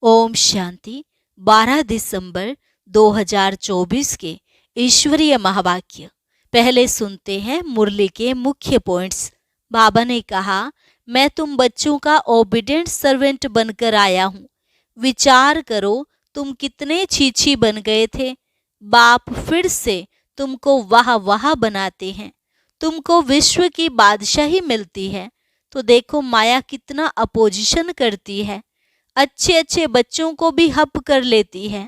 ओम शांति। 12 दिसंबर 2024 के ईश्वरीय महावाक्य। पहले सुनते हैं मुरली के मुख्य पॉइंट्स। बाबा ने कहा, मैं तुम बच्चों का ओबीडिएंट सर्वेंट बनकर आया हूँ। विचार करो, तुम कितने छीछी बन गए थे। बाप फिर से तुमको वाह वाह बनाते हैं। तुमको विश्व की बादशाही मिलती है, तो देखो माया कितना अपोजिशन करती है। अच्छे अच्छे बच्चों को भी हप कर लेती है।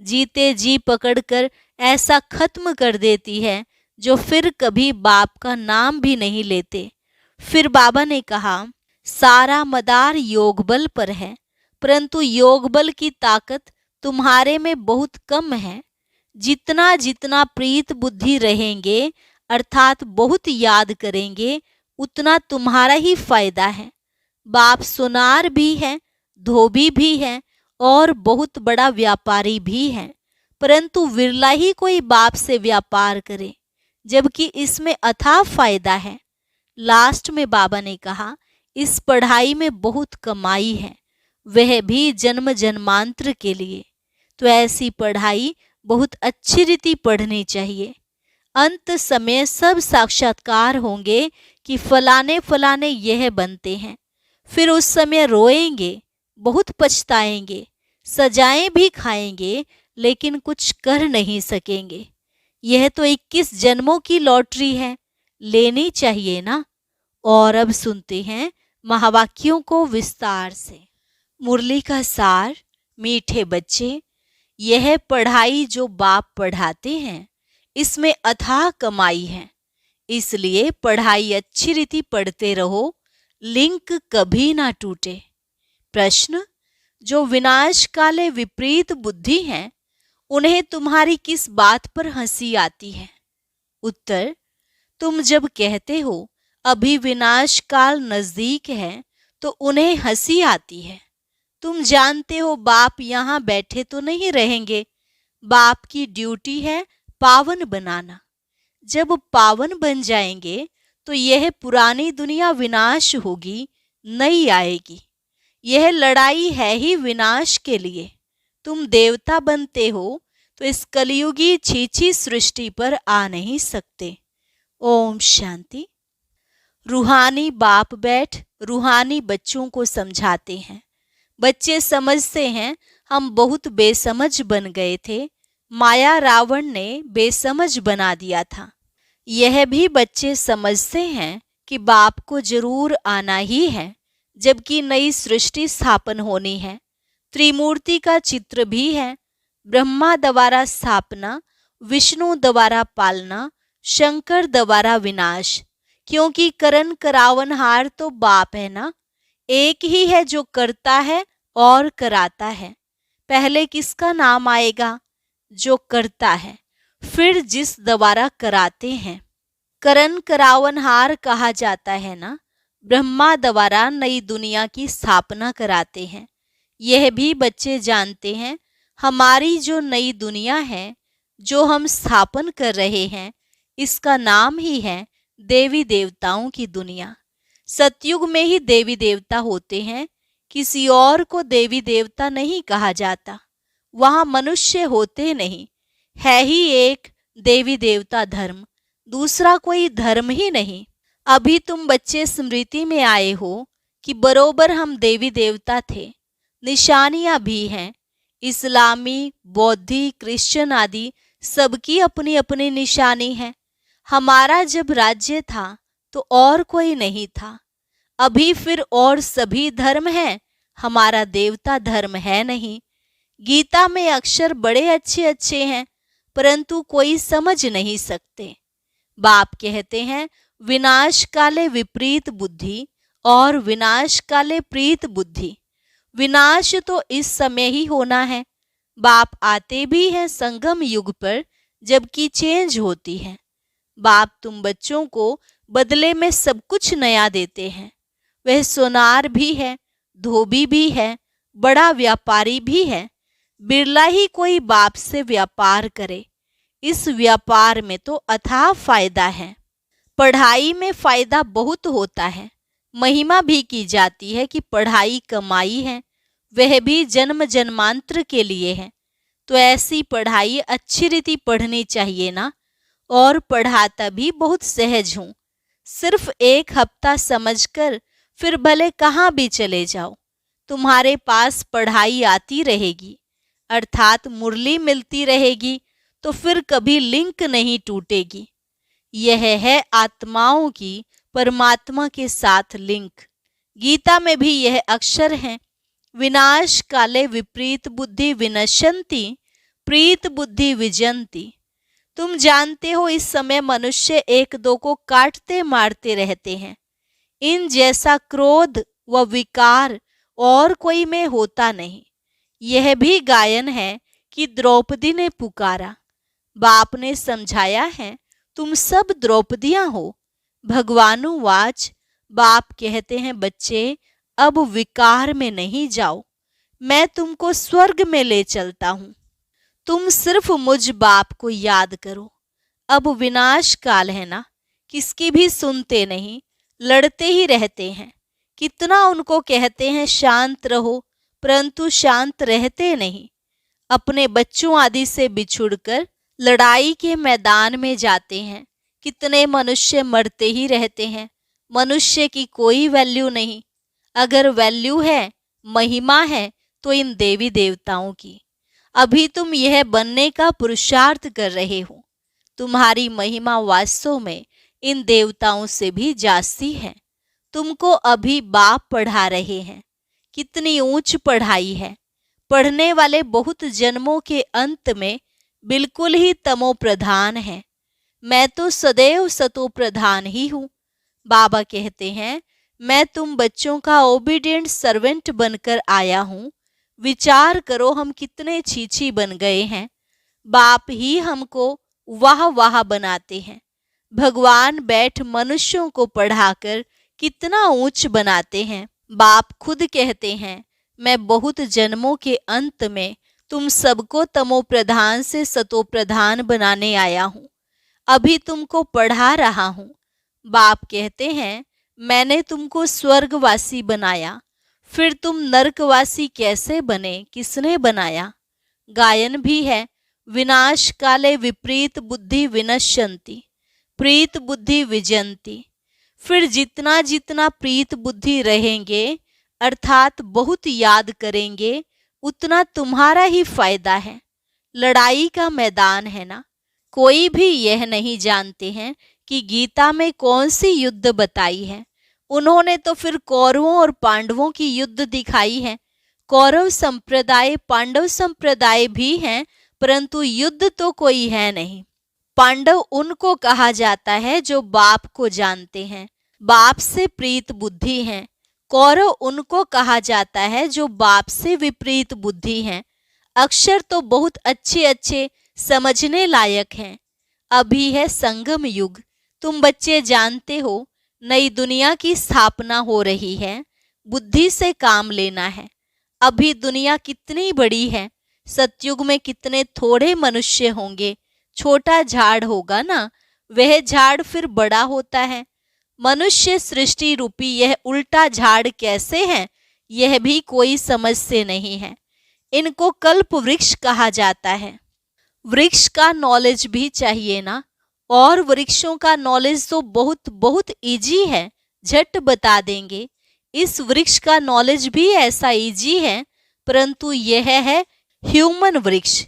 जीते जी पकड़कर ऐसा खत्म कर देती है जो फिर कभी बाप का नाम भी नहीं लेते। फिर बाबा ने कहा, सारा मदार योग बल पर है, परंतु योग बल की ताकत तुम्हारे में बहुत कम है। जितना जितना प्रीत बुद्धि रहेंगे, अर्थात बहुत याद करेंगे, उतना तुम्हारा ही फायदा है। बाप सुनार भी है, धोबी भी है और बहुत बड़ा व्यापारी भी है, परंतु विरला ही कोई बाप से व्यापार करे, जबकि इसमें अथाह फायदा है। लास्ट में बाबा ने कहा, इस पढ़ाई में बहुत कमाई है, वह भी जन्म जन्मांतर के लिए। तो ऐसी पढ़ाई बहुत अच्छी रीति पढ़नी चाहिए। अंत समय सब साक्षात्कार होंगे कि फलाने फलाने यह बनते हैं। फिर उस समय रोएंगे, बहुत पछताएंगे, सजाएं भी खाएंगे, लेकिन कुछ कर नहीं सकेंगे। यह तो 21 जन्मों की लॉटरी है, लेनी चाहिए ना। और अब सुनते हैं महावाक्यों को विस्तार से। मुरली का सार। मीठे बच्चे, यह पढ़ाई जो बाप पढ़ाते हैं, इसमें अथाह कमाई है। इसलिए पढ़ाई अच्छी रीति पढ़ते रहो, लिंक कभी ना टूटे। प्रश्न, जो विनाशकाले विपरीत बुद्धि हैं, उन्हें तुम्हारी किस बात पर हंसी आती है? उत्तर, तुम जब कहते हो अभी विनाश काल नजदीक है, तो उन्हें हंसी आती है। तुम जानते हो बाप यहाँ बैठे तो नहीं रहेंगे। बाप की ड्यूटी है पावन बनाना। जब पावन बन जाएंगे तो यह पुरानी दुनिया विनाश होगी, नई आएगी। यह लड़ाई है ही विनाश के लिए। तुम देवता बनते हो तो इस कलयुगी छीछी सृष्टि पर आ नहीं सकते। ओम शांति। रूहानी बाप बैठ रूहानी बच्चों को समझाते हैं। बच्चे समझते हैं हम बहुत बेसमझ बन गए थे, माया रावण ने बेसमझ बना दिया था। यह भी बच्चे समझते हैं कि बाप को जरूर आना ही है, जबकि नई सृष्टि स्थापन होनी है। त्रिमूर्ति का चित्र भी है। ब्रह्मा द्वारा स्थापना, विष्णु द्वारा पालना, शंकर द्वारा विनाश। क्योंकि करण करावनहार तो बाप है ना, एक ही है जो करता है और कराता है। पहले किसका नाम आएगा? जो करता है, फिर जिस द्वारा कराते हैं। करण करावनहार कहा जाता है ना। ब्रह्मा द्वारा नई दुनिया की स्थापना कराते हैं। यह भी बच्चे जानते हैं, हमारी जो नई दुनिया है, जो हम स्थापन कर रहे हैं, इसका नाम ही है देवी देवताओं की दुनिया। सतयुग में ही देवी देवता होते हैं, किसी और को देवी देवता नहीं कहा जाता। वहाँ मनुष्य होते नहीं, है ही एक देवी देवता धर्म, दूसरा कोई धर्म ही नहीं। अभी तुम बच्चे स्मृति में आए हो कि बरोबर हम देवी देवता थे। निशानियां भी हैं, इस्लामी, बौद्धि, क्रिश्चियन आदि सबकी अपनी अपनी निशानी है। हमारा जब राज्य था तो और कोई नहीं था। अभी फिर और सभी धर्म हैं, हमारा देवता धर्म है नहीं। गीता में अक्षर बड़े अच्छे अच्छे हैं, परंतु कोई समझ नहीं सकते। बाप कहते हैं, विनाश काले विपरीत बुद्धि और विनाश काले प्रीत बुद्धि। विनाश तो इस समय ही होना है। बाप आते भी हैं संगम युग पर, जबकि चेंज होती है। बाप तुम बच्चों को बदले में सब कुछ नया देते हैं। वह सोनार भी है, धोबी भी है, बड़ा व्यापारी भी है। बिरला ही कोई बाप से व्यापार करे। इस व्यापार में तो अथाह फायदा है। पढ़ाई में फायदा बहुत होता है। महिमा भी की जाती है कि पढ़ाई कमाई है। वह भी जन्म जन्मांतर के लिए है। तो ऐसी पढ़ाई अच्छी रीति पढ़नी चाहिए ना। और पढ़ाता भी बहुत सहज हूँ। सिर्फ 1 हफ्ता समझकर फिर भले कहाँ भी चले जाओ, तुम्हारे पास पढ़ाई आती रहेगी, अर्थात मुरली मिलती रहेगी, तो फिर कभी लिंक नहीं टूटेगी। यह है आत्माओं की परमात्मा के साथ लिंक। गीता में भी यह अक्षर हैं, विनाश काले विपरीत बुद्धि विनश्यन्ति प्रीत बुद्धि विजयन्ति। तुम जानते हो इस समय मनुष्य एक दो को काटते मारते रहते हैं। इन जैसा क्रोध व विकार और कोई में होता नहीं। यह भी गायन है कि द्रौपदी ने पुकारा। बाप ने समझाया है, तुम सब द्रौपदियां हो। भगवानुवाच, बाप कहते हैं, बच्चे अब विकार में नहीं जाओ, मैं तुमको स्वर्ग में ले चलता हूँ। तुम सिर्फ मुझ बाप को याद करो। अब विनाश काल है ना, किसकी भी सुनते नहीं, लड़ते ही रहते हैं। कितना उनको कहते हैं शांत रहो, परंतु शांत रहते नहीं। अपने बच्चों आदि से बिछुड़कर लड़ाई के मैदान में जाते हैं। कितने मनुष्य मरते ही रहते हैं। मनुष्य की कोई वैल्यू नहीं। अगर वैल्यू है, महिमा है, तो इन देवी देवताओं की। अभी तुम यह बनने का पुरुषार्थ कर रहे हो। तुम्हारी महिमा वास्तव में इन देवताओं से भी जास्ती है। तुमको अभी बाप पढ़ा रहे हैं। कितनी ऊंच पढ़ाई है। पढ़ने वाले बहुत जन्मों के अंत में बिल्कुल ही तमो प्रधान है। मैं तो सदैव सतो प्रधान ही हूँ। बाबा कहते हैं, मैं तुम बच्चों का ओबीडिएंट सर्वेंट बनकर आया हूँ। विचार करो हम कितने छीछी बन गए हैं। बाप ही हमको वाह वाह बनाते हैं। भगवान बैठ मनुष्यों को पढ़ाकर कितना ऊंच बनाते हैं। बाप खुद कहते हैं, मैं बहुत जन्मों के अंत में तुम सबको तमो प्रधान से सतो प्रधान बनाने आया हूँ। अभी तुमको पढ़ा रहा हूँ। बाप कहते हैं, मैंने तुमको स्वर्गवासी बनाया, फिर तुम नरकवासी कैसे बने, किसने बनाया। गायन भी है, विनाश काले विपरीत बुद्धि विनश्यन्ति प्रीत बुद्धि विजयन्ति। फिर जितना जितना प्रीत बुद्धि रहेंगे, अर्थात बहुत याद करेंगे, उतना तुम्हारा ही फायदा है। लड़ाई का मैदान है ना। कोई भी यह नहीं जानते हैं कि गीता में कौन सी युद्ध बताई है। उन्होंने तो फिर कौरवों और पांडवों की युद्ध दिखाई है। कौरव संप्रदाय पांडव संप्रदाय भी हैं, परंतु युद्ध तो कोई है नहीं। पांडव उनको कहा जाता है जो बाप को जानते हैं, बाप से प्रीत बुद्धि हैं। कौरव उनको कहा जाता है जो बाप से विपरीत बुद्धि हैं। अक्षर तो बहुत अच्छे अच्छे समझने लायक हैं। अभी है संगम युग। तुम बच्चे जानते हो, नई दुनिया की स्थापना हो रही है। बुद्धि से काम लेना है। अभी दुनिया कितनी बड़ी है। सतयुग में कितने थोड़े मनुष्य होंगे। छोटा झाड़ होगा ना, वह झाड़ फिर बड़ा होता है। मनुष्य सृष्टि रूपी यह उल्टा झाड़ कैसे है, यह भी कोई समझते नहीं है। इनको कल्प वृक्ष कहा जाता है। वृक्ष का नॉलेज भी चाहिए ना। और वृक्षों का नॉलेज तो बहुत बहुत इजी है, झट बता देंगे। इस वृक्ष का नॉलेज भी ऐसा इजी है, परंतु यह है ह्यूमन वृक्ष।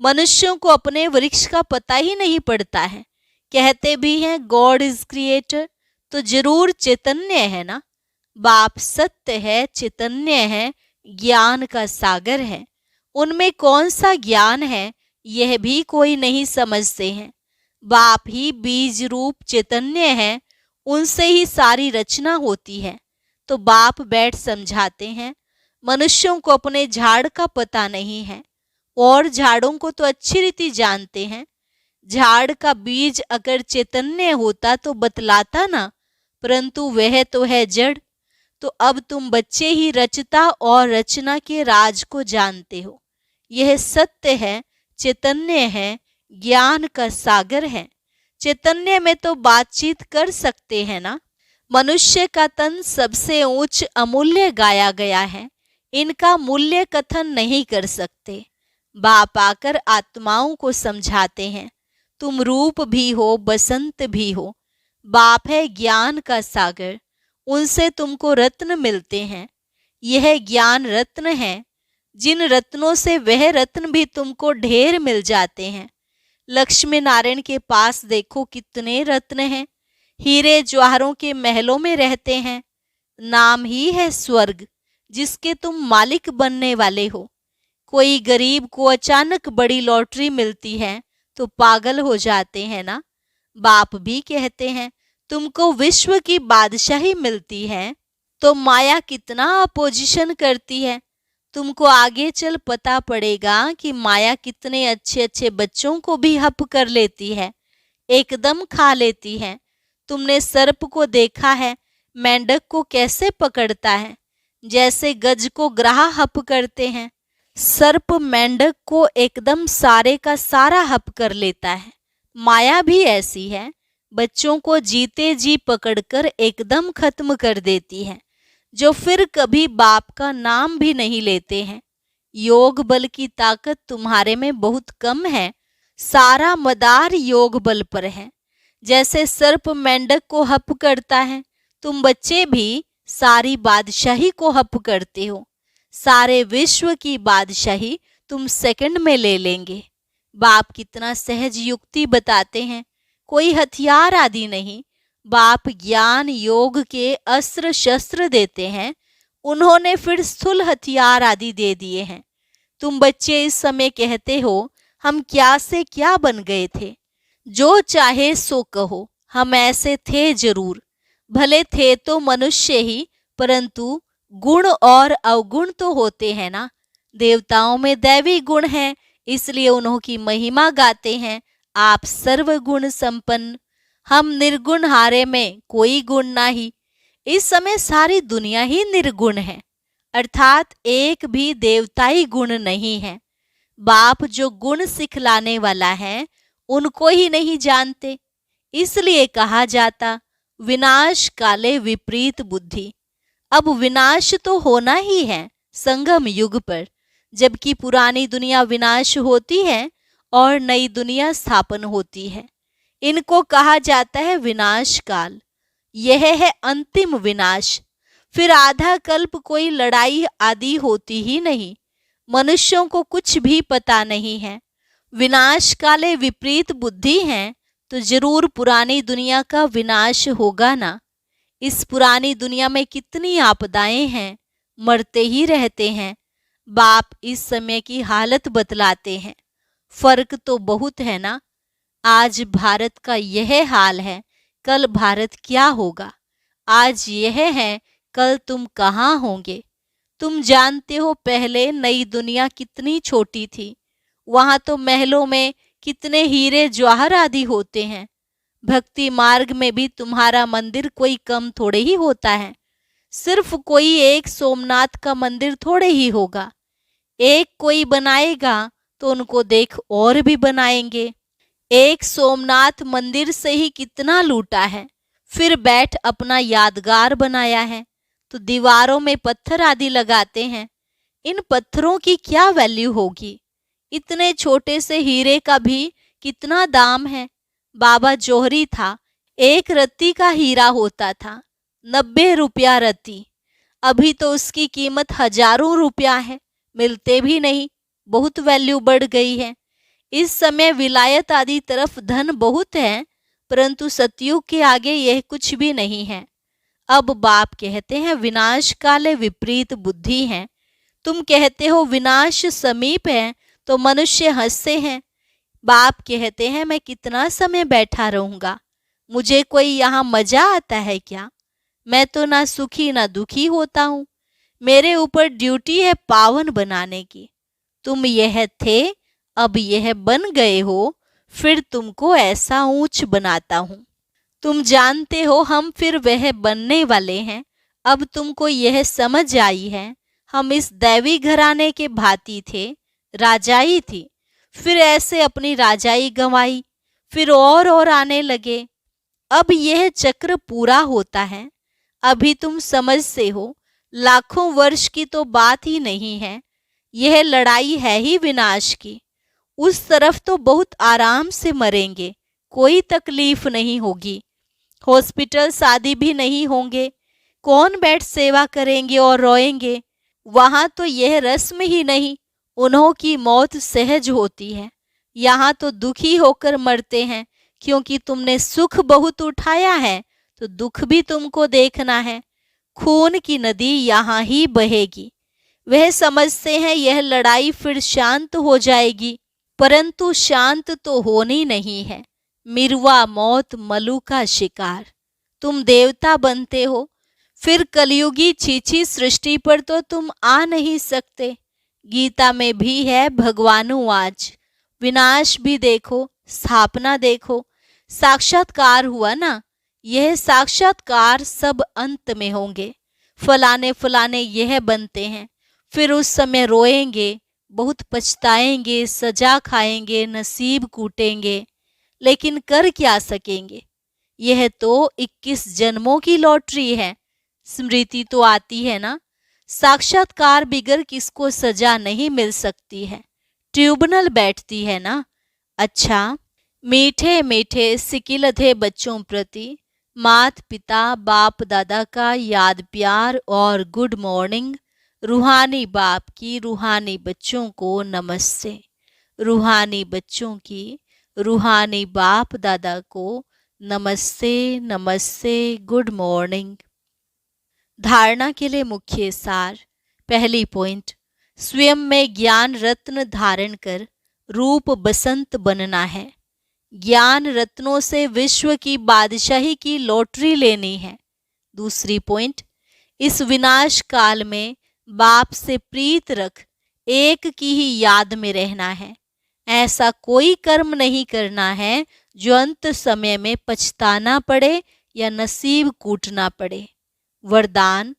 मनुष्यों को अपने वृक्ष का पता ही नहीं पड़ता है। कहते भी हैं गॉड इज क्रिएटर, तो जरूर चैतन्य है ना। बाप सत्य है, चैतन्य है, ज्ञान का सागर है। उनमें कौन सा ज्ञान है, यह भी कोई नहीं समझते हैं। बाप ही बीज रूप चैतन्य है, उनसे ही सारी रचना होती है। तो बाप बैठ समझाते हैं। मनुष्यों को अपने झाड़ का पता नहीं है, और झाड़ों को तो अच्छी रीति जानते हैं। झाड़ का बीज अगर चैतन्य होता तो बतलाता ना, परंतु वह तो है जड़। तो अब तुम बच्चे ही रचता और रचना के राज को जानते हो। यह सत्य है, चैतन्य है, ज्ञान का सागर है। चैतन्य में तो बातचीत कर सकते हैं ना। मनुष्य का तन सबसे ऊंच अमूल्य गाया गया है। इनका मूल्य कथन नहीं कर सकते। बाप आकर आत्माओं को समझाते हैं, तुम रूप भी हो, बसंत भी हो। बाप है ज्ञान का सागर, उनसे तुमको रत्न मिलते हैं। यह ज्ञान रत्न है, जिन रत्नों से वह रत्न भी तुमको ढेर मिल जाते हैं। लक्ष्मी नारायण के पास देखो कितने रत्न हैं, हीरे जवाहरों के महलों में रहते हैं। नाम ही है स्वर्ग, जिसके तुम मालिक बनने वाले हो। कोई गरीब को अचानक बड़ी लॉटरी मिलती है तो पागल हो जाते हैं ना। बाप भी कहते हैं, तुमको विश्व की बादशाही मिलती है तो माया कितना अपोजिशन करती है। तुमको आगे चल पता पड़ेगा कि माया कितने अच्छे अच्छे बच्चों को भी हप कर लेती है, एकदम खा लेती है। तुमने सर्प को देखा है, मेंढक को कैसे पकड़ता है, जैसे गज को ग्राह हप करते हैं। सर्प मेंढक को एकदम सारे का सारा हप कर लेता है। माया भी ऐसी है, बच्चों को जीते जी पकड़कर एकदम खत्म कर देती है, जो फिर कभी बाप का नाम भी नहीं लेते हैं। योग बल की ताकत तुम्हारे में बहुत कम है, सारा मदार योग बल पर है। जैसे सर्प मेंढक को हप करता है, तुम बच्चे भी सारी बादशाही को हप करते हो। सारे विश्व की बादशाही तुम सेकंड में ले लेंगे। बाप कितना सहज युक्ति बताते हैं, कोई हथियार आदि नहीं। बाप ज्ञान योग के अस्त्र शस्त्र देते हैं, उन्होंने फिर स्थूल हथियार आदि दे दिए हैं। तुम बच्चे इस समय कहते हो हम क्या से क्या बन गए थे। जो चाहे सो कहो, हम ऐसे थे जरूर। भले थे तो मनुष्य ही, परंतु गुण और अवगुण तो होते हैं ना। देवताओं में दैवी गुण है, इसलिए उन्हों की महिमा गाते हैं। आप सर्वगुण संपन्न, हम निर्गुण हारे में कोई गुण नाही। इस समय सारी दुनिया ही निर्गुण है, अर्थात एक भी देवताई गुण नहीं है। बाप जो गुण सिखलाने वाला है, उनको ही नहीं जानते। इसलिए कहा जाता विनाश काले विपरीत बुद्धि। अब विनाश तो होना ही है संगम युग पर, जबकि पुरानी दुनिया विनाश होती है और नई दुनिया स्थापन होती है। इनको कहा जाता है विनाश काल। यह है अंतिम विनाश। फिर आधा कल्प कोई लड़ाई आदि होती ही नहीं। मनुष्यों को कुछ भी पता नहीं है। विनाश काले विपरीत बुद्धि है तो जरूर पुरानी दुनिया का विनाश होगा ना। इस पुरानी दुनिया में कितनी आपदाएं हैं, मरते ही रहते हैं। बाप इस समय की हालत बतलाते हैं। फर्क तो बहुत है ना। आज भारत का यह हाल है, कल भारत क्या होगा। आज यह है, कल तुम कहाँ होंगे। तुम जानते हो पहले नई दुनिया कितनी छोटी थी। वहां तो महलों में कितने हीरे जवाहर आदि होते हैं। भक्ति मार्ग में भी तुम्हारा मंदिर कोई कम थोड़े ही होता है। सिर्फ कोई एक सोमनाथ का मंदिर थोड़े ही होगा। एक कोई बनाएगा तो उनको देख और भी बनाएंगे। एक सोमनाथ मंदिर से ही कितना लूटा है। फिर बैठ अपना यादगार बनाया है तो दीवारों में पत्थर आदि लगाते हैं। इन पत्थरों की क्या वैल्यू होगी। इतने छोटे से हीरे का भी कितना दाम है। बाबा जौहरी था, एक रत्ती का हीरा होता था 90 रुपया रत्ती। अभी तो उसकी कीमत हजारों रुपया है, मिलते भी नहीं। बहुत वैल्यू बढ़ गई है। इस समय विलायत आदि तरफ धन बहुत है, परंतु सतयुग के आगे यह कुछ भी नहीं है। अब बाप कहते हैं विनाश काले विपरीत बुद्धि है। तुम कहते हो विनाश समीप है तो मनुष्य हंसते हैं। बाप कहते हैं मैं कितना समय बैठा रहूंगा, मुझे कोई यहाँ मजा आता है क्या। मैं तो ना सुखी ना दुखी होता हूँ। मेरे ऊपर ड्यूटी है पावन बनाने की। तुम यह थे, अब यह बन गए हो, फिर तुमको ऐसा ऊंच बनाता हूँ। तुम जानते हो हम फिर वह बनने वाले हैं। अब तुमको यह समझ आई है, हम इस दैवी घराने के भांति थे, राजाई थी। फिर ऐसे अपनी राजाई गंवाई, फिर और आने लगे। अब यह चक्र पूरा होता है। अभी तुम समझते हो, लाखों वर्ष की तो बात ही नहीं है, यह लड़ाई है ही विनाश की। उस तरफ तो बहुत आराम से मरेंगे, कोई तकलीफ नहीं होगी, हॉस्पिटल शादी भी नहीं होंगे, कौन बैठ सेवा करेंगे और रोएंगे। वहां तो यह रस्म ही नहीं, उन्हों की मौत सहज होती है। यहाँ तो दुखी होकर मरते हैं, क्योंकि तुमने सुख बहुत उठाया है तो दुख भी तुमको देखना है। खून की नदी यहाँ ही बहेगी। वह समझते हैं यह लड़ाई फिर शांत हो जाएगी, परंतु शांत तो होनी नहीं है। मिरवा मौत मलू का शिकार। तुम देवता बनते हो, फिर कलयुगी छीछी सृष्टि पर तो तुम आ नहीं सकते। गीता में भी है भगवानुवाच, विनाश भी देखो, स्थापना देखो। साक्षात्कार हुआ ना, यह साक्षात्कार सब अंत में होंगे। फलाने फलाने यह बनते हैं, फिर उस समय रोएंगे, बहुत पछताएंगे, सजा खाएंगे, नसीब कूटेंगे, लेकिन कर क्या सकेंगे। यह तो 21 जन्मों की लॉटरी है। स्मृति तो आती है ना, साक्षात्कार बिगर किसको सजा नहीं मिल सकती है, ट्रिब्यूनल बैठती है ना। अच्छा, मीठे मीठे सिकिलधे बच्चों प्रति माता पिता बाप दादा का याद प्यार और गुड मॉर्निंग। रूहानी बाप की रूहानी बच्चों को नमस्ते। रूहानी बच्चों की रूहानी बाप दादा को नमस्ते नमस्ते, गुड मॉर्निंग। धारणा के लिए मुख्य सार। पहली पॉइंट, स्वयं में ज्ञान रत्न धारण कर रूप बसंत बनना है। ज्ञान रत्नों से विश्व की बादशाही की लॉटरी लेनी है। दूसरी पॉइंट, इस विनाश काल में बाप से प्रीत रख एक की ही याद में रहना है। ऐसा कोई कर्म नहीं करना है जो अंत समय में पछताना पड़े या नसीब कूटना पड़े। वरदान,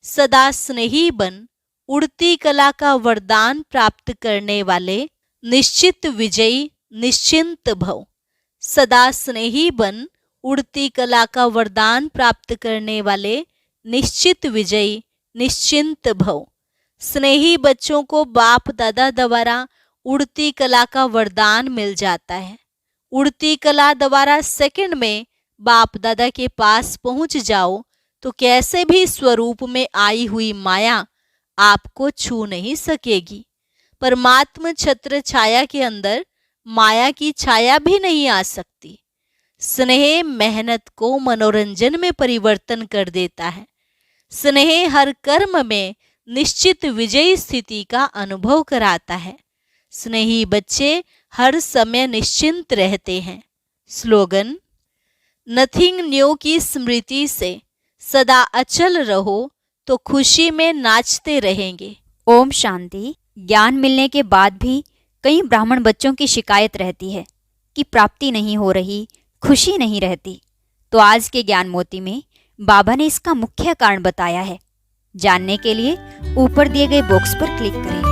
सदा स्नेही बन, उड़ती कला का वरदान प्राप्त करने वाले निश्चित विजयी निश्चिंत भव। सदा स्नेही बन, उड़ती कला का वरदान प्राप्त करने वाले निश्चित विजयी निश्चिंत भव। स्नेही बच्चों को बाप दादा द्वारा उड़ती कला का वरदान मिल जाता है। उड़ती कला द्वारा सेकंड में बाप दादा के पास पहुंच जाओ तो कैसे भी स्वरूप में आई हुई माया आपको छू नहीं सकेगी। परमात्म छत्र छाया के अंदर माया की छाया भी नहीं आ सकती। स्नेह मेहनत को मनोरंजन में परिवर्तन कर देता है। स्नेह हर कर्म में निश्चित विजयी स्थिति का अनुभव कराता है। स्नेही बच्चे हर समय निश्चिंत रहते हैं। स्लोगन, नथिंग न्यू की स्मृति से सदा अचल रहो तो खुशी में नाचते रहेंगे। ओम शांति। ज्ञान मिलने के बाद भी कई ब्राह्मण बच्चों की शिकायत रहती है कि प्राप्ति नहीं हो रही, खुशी नहीं रहती। तो आज के ज्ञान मोती में बाबा ने इसका मुख्य कारण बताया है। जानने के लिए ऊपर दिए गए बॉक्स पर क्लिक करें।